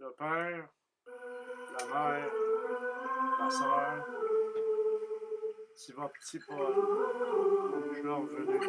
le père, la mère, la sœur. Tu vas, petit Paul, je suis revenu.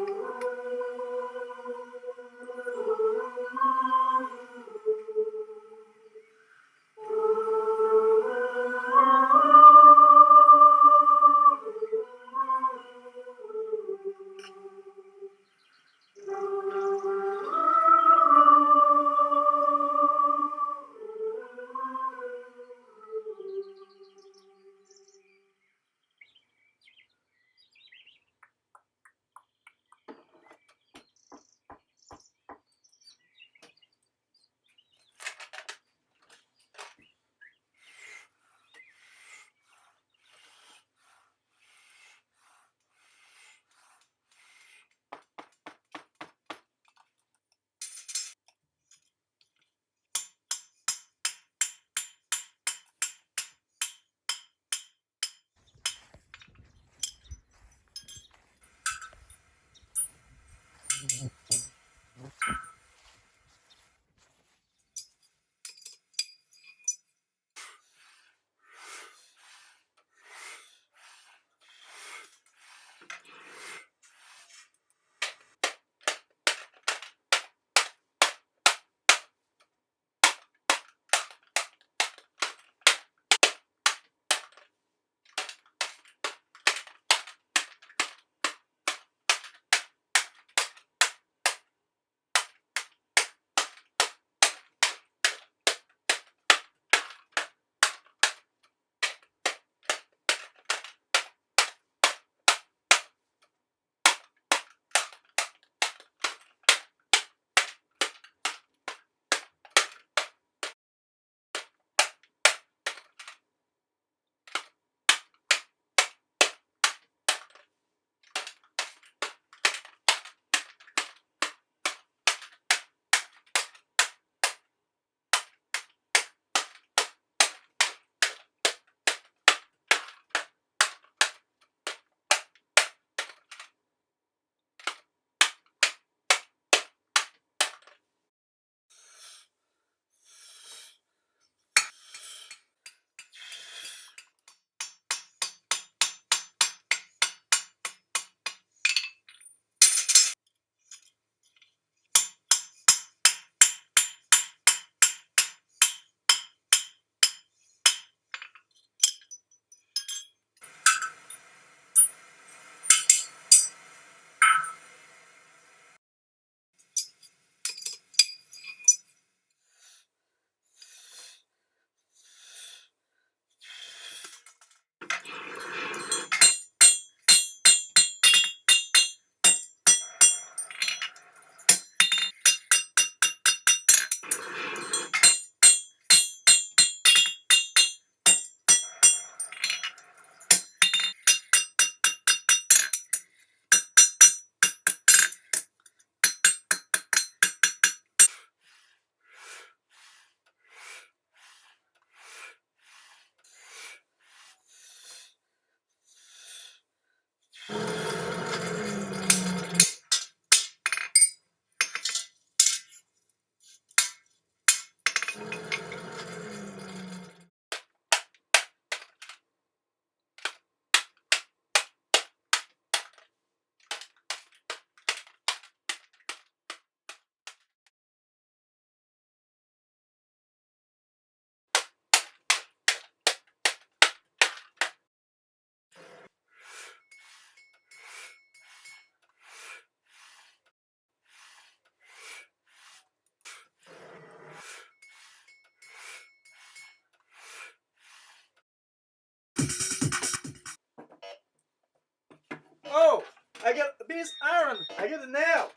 Oh, I got a piece of iron. I got a nail.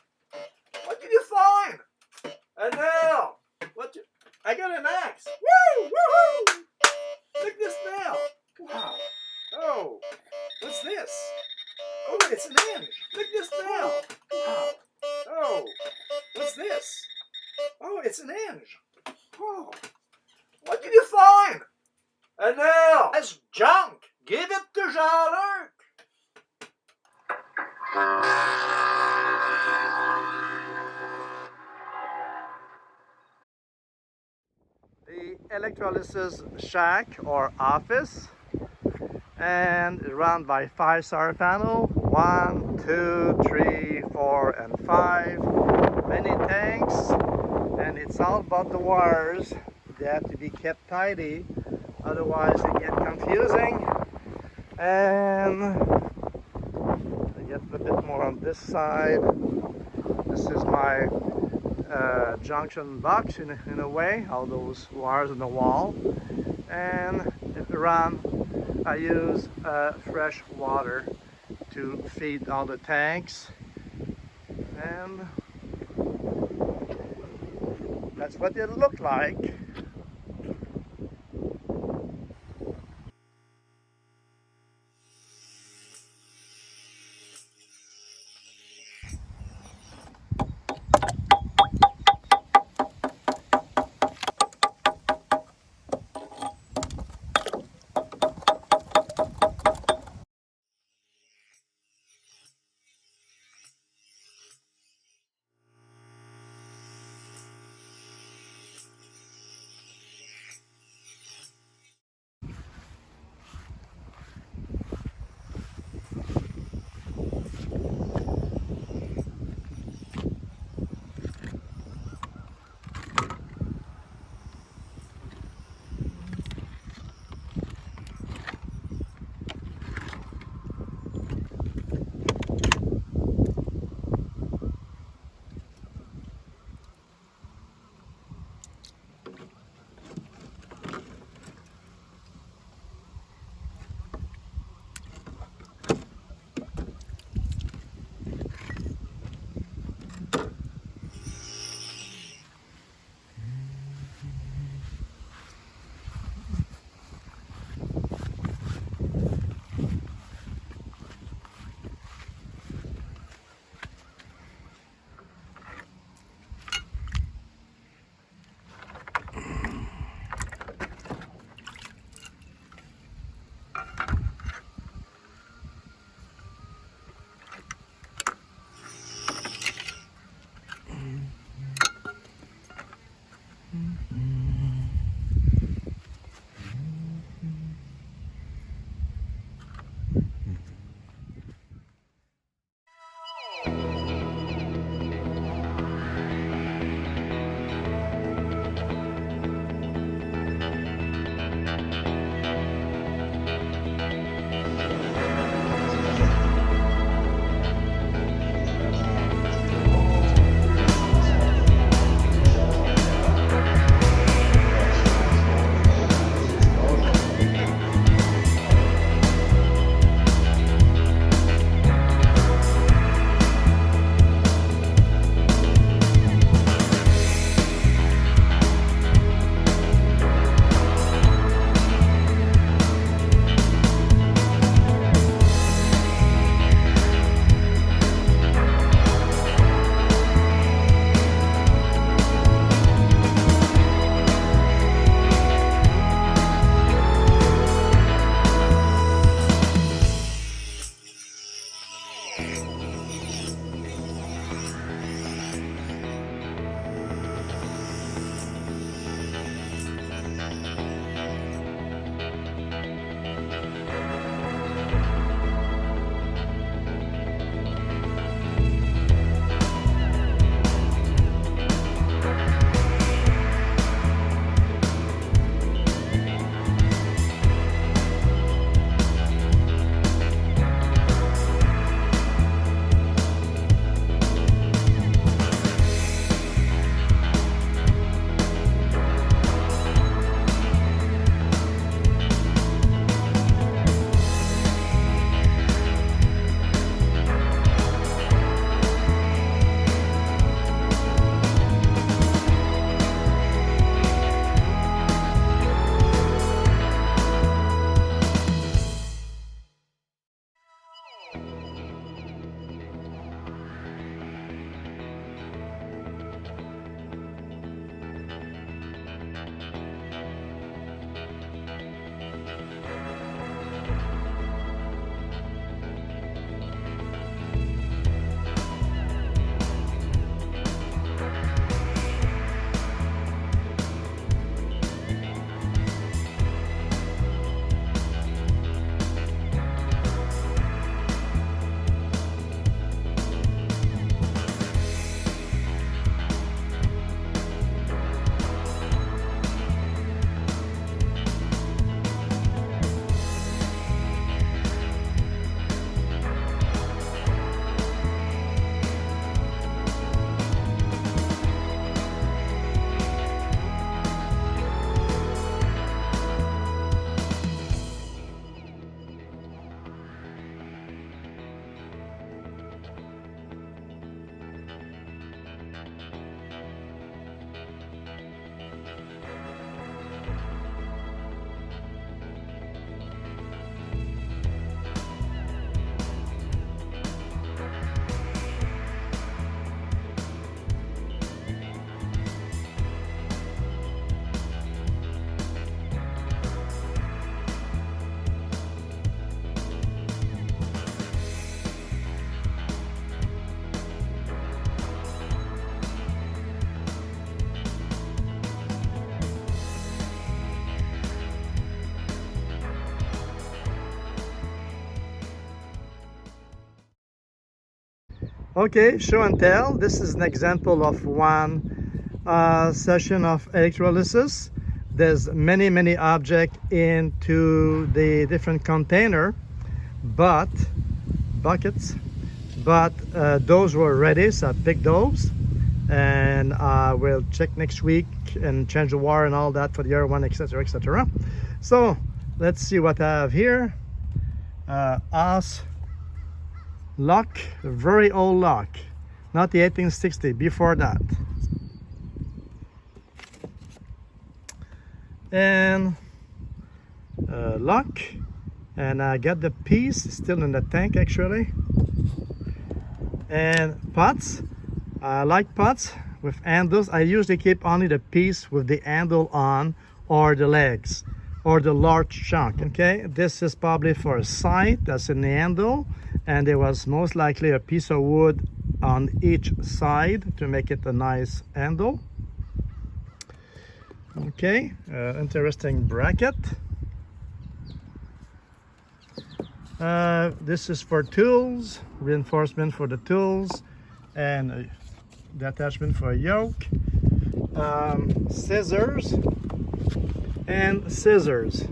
What did you find? A nail. What? I got an axe. Woo! Woohoo! Look at this nail. Wow. Oh, what's this? Oh, it's an hinge. Look at this nail. Wow. Oh, what's this? Oh, it's an hinge. Oh, what did you find? A nail. That's junk. Give it to Jean-Luc. The electrolysis shack or office, and run by 5 solar panel, 1, 2, 3, 4, and 5. Many tanks, and it's all about the wires. They have to be kept tidy, otherwise they get confusing. And I get a bit more on this side. This is my junction box in a way, all those wires on the wall. And if I run, I use fresh water to feed all the tanks, and that's what it looked like. Okay, show and tell. This is an example of one session of electrolysis. There's many objects into the different container, but buckets, but those were ready, so I picked those, and we'll check next week and change the wire and all that for the other one, etc, etc. So let's see what I have here. As lock, very old lock, not the 1860, before that. And lock, and I got the piece still in the tank actually. And pots, I like pots with handles. I usually keep only the piece with the handle on, or the legs, or the large chunk. Okay, this is probably for a side that's in the handle, and there was most likely a piece of wood on each side to make it a nice handle. Okay, interesting bracket. This is for tools, reinforcement for the tools, and the attachment for a yoke. Scissors and scissors.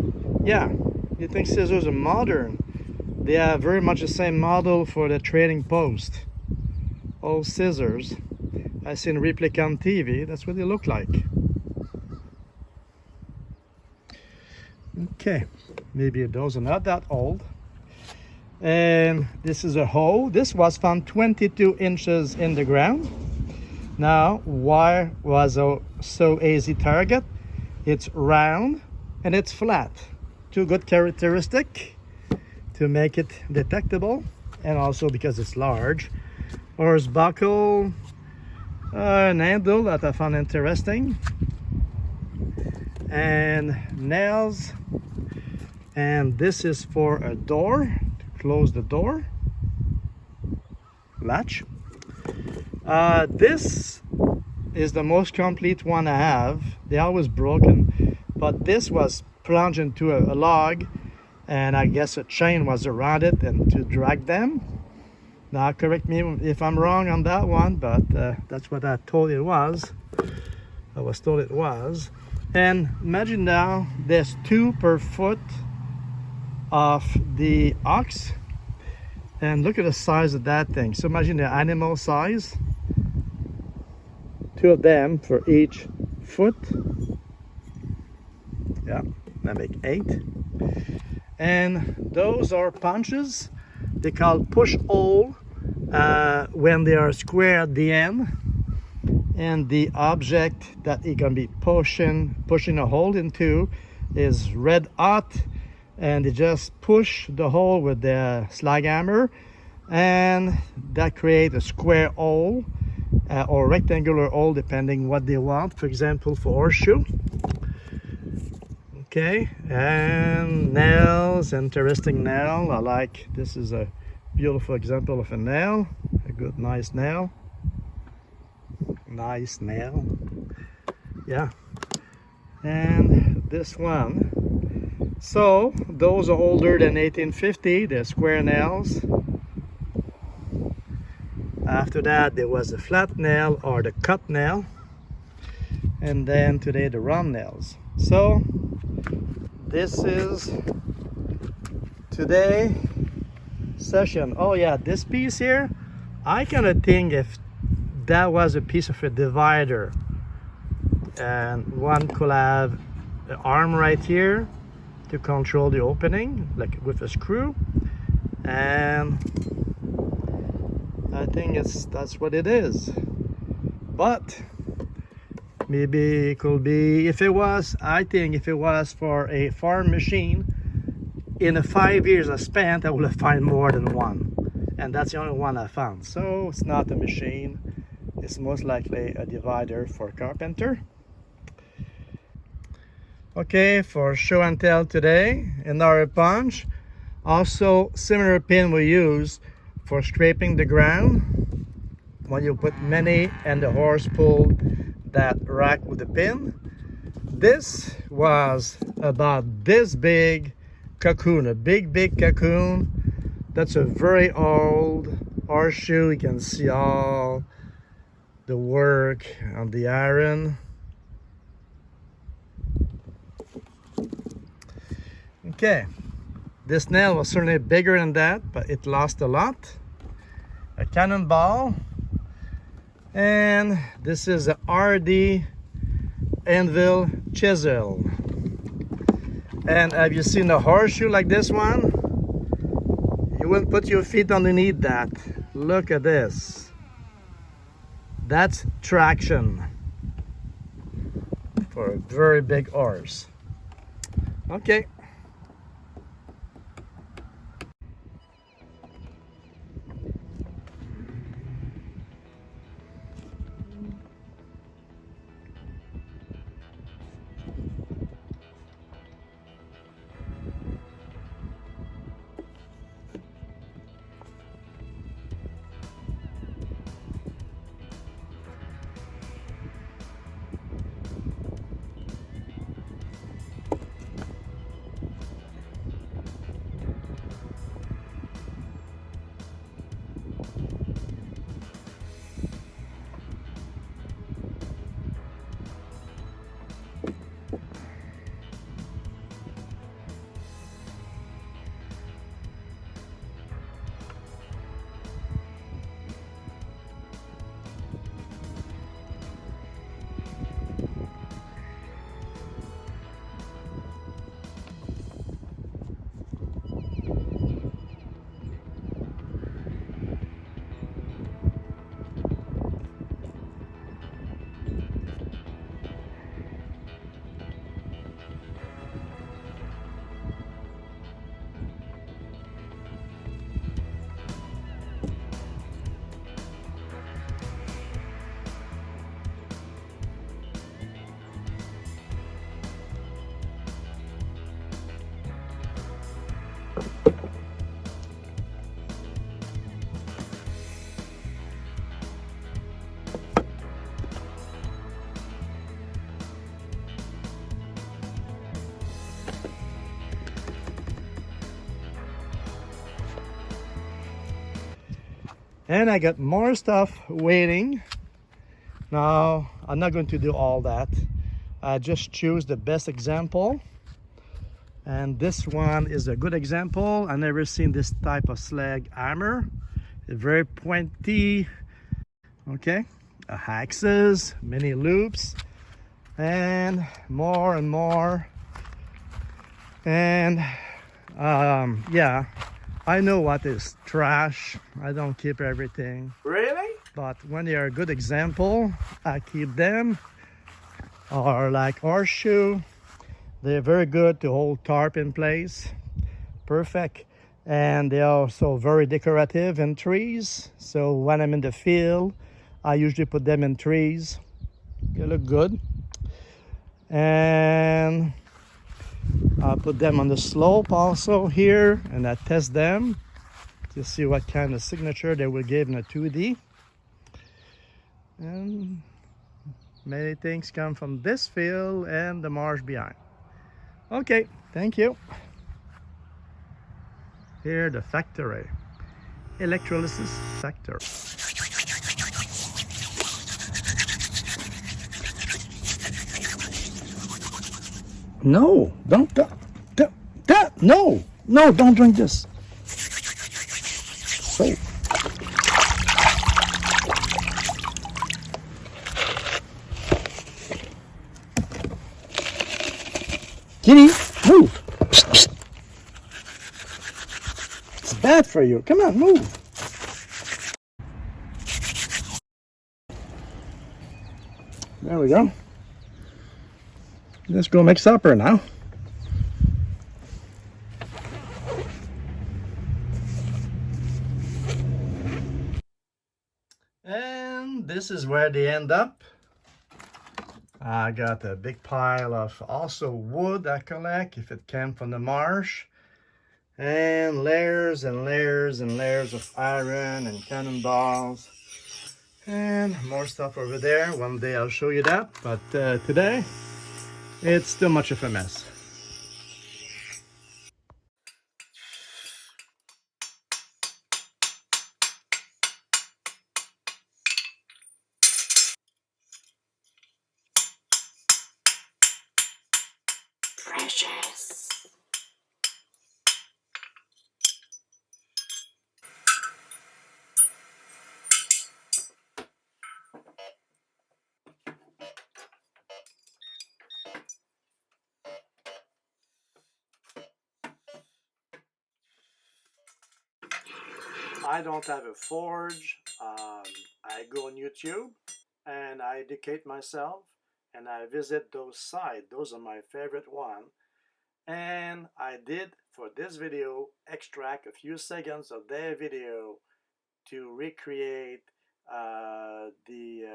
Yeah, you think scissors are modern? They are very much the same model for the trading post. Old scissors. I seen replica on TV. That's what they look like. Okay, maybe those are not that old. And this is a hoe. This was found 22 inches in the ground. Now, why was a so easy target? It's round and it's flat. Two good characteristic to make it detectable, and also because it's large. Horse buckle, an handle that I found interesting, and nails. And this is for a door, to close the door latch. This is the most complete one I have. They're always broken, but this was plunged into a log, and I guess a chain was around it and to drag them. Now correct me if I'm wrong on that one, but that's what I told it was. I was told it was. And imagine now there's 2 per foot of the ox, and look at the size of that thing. So imagine the animal size, 2 of them for each foot. Yeah, that make 8. And those are punches. They call push hole when they are square at the end, and the object that it can be pushing a hole into is red hot, and they just push the hole with the slag hammer, and that creates a square hole or rectangular hole depending what they want. For example, for horseshoe. Okay, and nails, interesting nail. I like, this is a beautiful example of a nail, a good nice nail. Nice nail. Yeah. And this one. So those are older than 1850, they're square nails. After that there was a flat nail or the cut nail, and then today the round nails. So this is today session. Oh yeah, this piece here, I kind of think if that was a piece of a divider, and one could have an arm right here to control the opening, like with a screw, and I think that's what it is. But maybe it could be, if it was, I think if it was for a farm machine, in the 5 years I spent, I would have found more than one, and that's the only one I found. So it's not a machine, it's most likely a divider for carpenter. Okay, for show and tell today, another punch. Also similar pin we use for scraping the ground when you put many and the horse pull that rack with the pin. This was about this big cocoon, a big cocoon. That's a very old horseshoe. You can see all the work on the iron. Okay, this nail was certainly bigger than that, but it lost a lot. A cannonball, and this is a RD anvil chisel. And have you seen a horseshoe like this one? You wouldn't put your feet underneath that. Look at this. That's traction for a very big horse. Okay. And I got more stuff waiting. Now, I'm not going to do all that. I just choose the best example. And this one is a good example. I've never seen this type of slag hammer. It's very pointy. Okay, axes, many loops, and more and more. And yeah, I know what is trash. I don't keep everything. Really? But when they are a good example, I keep them. Or like horseshoe, they're very good to hold tarp in place. Perfect. And they're also very decorative in trees. So when I'm in the field, I usually put them in trees. They look good. And I put them on the slope also here, and I test them to see what kind of signature they will give in a 2D. And many things come from this field and the marsh behind. Okay, thank you. Here, the factory. Electrolysis factory. No, don't, no, don't drink this. So. Kitty, move. It's bad for you. Come on, move. There we go. Let's go make supper now. And this is where they end up. I got a big pile of also wood I collect if it came from the marsh. And layers and layers and layers of iron and cannonballs. And more stuff over there. One day I'll show you that. But today, it's too much of a mess. Precious. I don't have a forge. I go on YouTube and I educate myself and I visit those sites. Those are my favorite one. And I did for this video extract a few seconds of their video to recreate the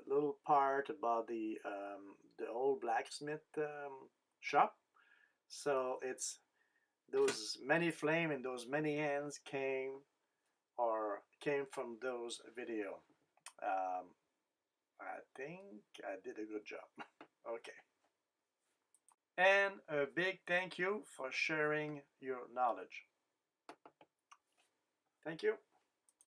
little part about the old blacksmith shop. So it's those many flame and those many hands came from those video. I think I did a good job. Okay. And a big thank you for sharing your knowledge. Thank you.